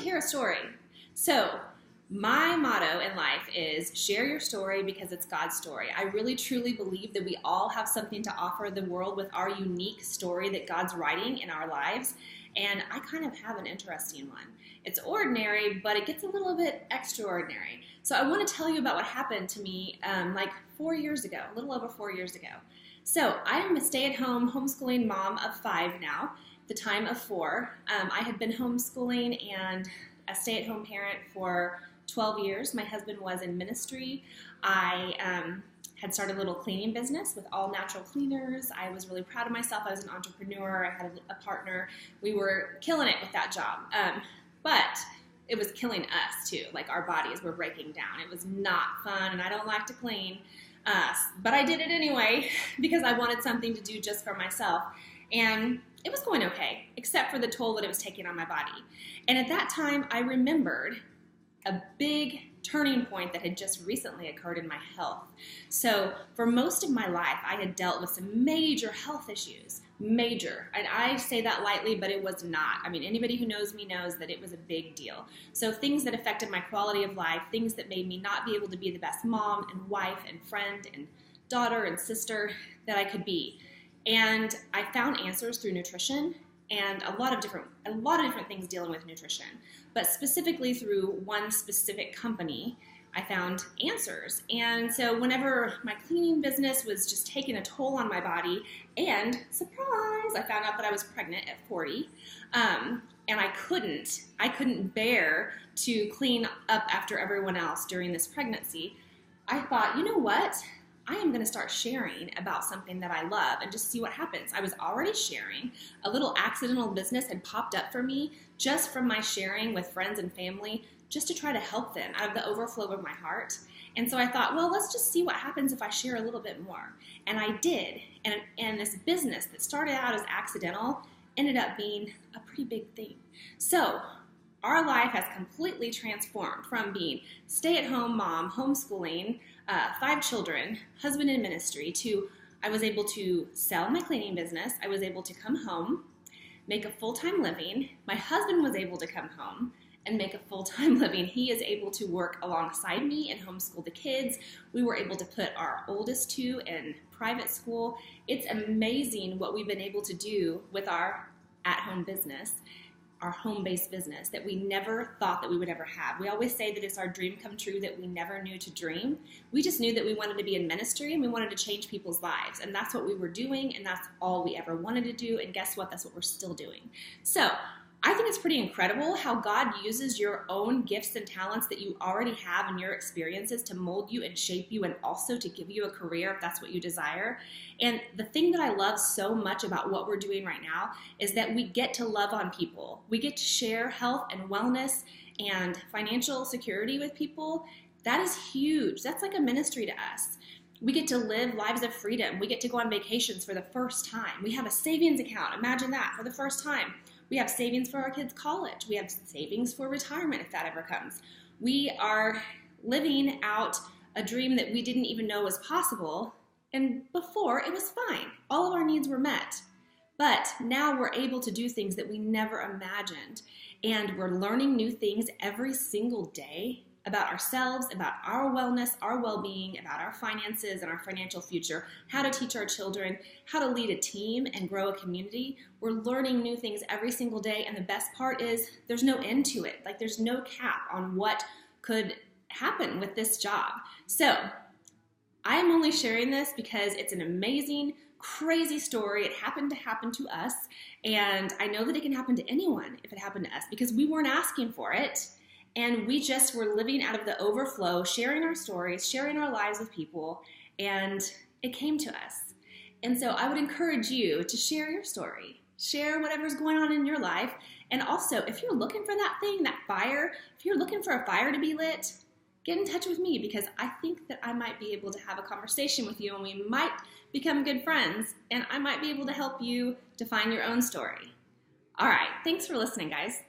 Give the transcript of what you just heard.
hear a story. So, my motto in life is share your story because it's God's story. I really truly believe that we all have something to offer the world with our unique story that God's writing in our lives. And I kind of have an interesting one. It's ordinary, but it gets a little bit extraordinary. So I want to tell you about what happened to me like 4 years ago, a little over 4 years ago. So I am a stay-at-home homeschooling mom of 5 now, the time of 4. I had been homeschooling and a stay-at-home parent for 12 years. My husband was in ministry. I had started a little cleaning business with all natural cleaners. I was really proud of myself. I was an entrepreneur. I had a partner. We were killing it with that job. But it was killing us too. Like our bodies were breaking down. It was not fun, and I don't like to clean. But I did it anyway because I wanted something to do just for myself. And it was going okay, except for the toll that it was taking on my body. And at that time, I remembered a big turning point that had just recently occurred in my health. So for most of my life, I had dealt with some major health issues, major. And I say that lightly, but it was not. I mean, anybody who knows me knows that it was a big deal. So things that affected my quality of life, things that made me not be able to be the best mom and wife and friend and daughter and sister that I could be. And I found answers through nutrition and a lot of different things dealing with nutrition. But specifically through one specific company, I found answers. And so whenever my cleaning business was just taking a toll on my body, and surprise, I found out that I was pregnant at 40, and I couldn't bear to clean up after everyone else during this pregnancy, I thought, you know what? I am going to start sharing about something that I love and just see what happens. I was already sharing. A little accidental business had popped up for me just from my sharing with friends and family, just to try to help them out of the overflow of my heart. And so I thought, well, let's just see what happens if I share a little bit more. And I did. And this business that started out as accidental ended up being a pretty big thing. So our life has completely transformed from being stay-at-home mom, homeschooling, 5 children, husband in ministry, to I was able to sell my cleaning business. I was able to come home, make a full-time living. My husband was able to come home and make a full-time living. He is able to work alongside me and homeschool the kids. We were able to put our oldest 2 in private school. It's amazing what we've been able to do with our at-home business, our home-based business that we never thought that we would ever have. We always say that it's our dream come true that we never knew to dream. We just knew that we wanted to be in ministry and we wanted to change people's lives. And that's what we were doing, and that's all we ever wanted to do. And guess what? That's what we're still doing. So I think it's pretty incredible how God uses your own gifts and talents that you already have in your experiences to mold you and shape you, and also to give you a career if that's what you desire. And the thing that I love so much about what we're doing right now is that we get to love on people. We get to share health and wellness and financial security with people. That is huge. That's like a ministry to us. We get to live lives of freedom. We get to go on vacations for the first time. We have a savings account. Imagine that, for the first time. We have savings for our kids' college. We have savings for retirement if that ever comes. We are living out a dream that we didn't even know was possible. And before, it was fine. All of our needs were met. But now we're able to do things that we never imagined. And we're learning new things every single day about ourselves, about our wellness, our well-being, about our finances and our financial future, how to teach our children, how to lead a team and grow a community. We're learning new things every single day, and the best part is there's no end to it. Like, there's no cap on what could happen with this job. So I am only sharing this because it's an amazing, crazy story. It happened to happen to us, and I know that it can happen to anyone if it happened to us, because we weren't asking for it. And we just were living out of the overflow, sharing our stories, sharing our lives with people, and it came to us. And so I would encourage you to share your story, share whatever's going on in your life. And also, if you're looking for that thing, that fire, if you're looking for a fire to be lit, get in touch with me, because I think that I might be able to have a conversation with you, and we might become good friends, and I might be able to help you define your own story. All right, thanks for listening, guys.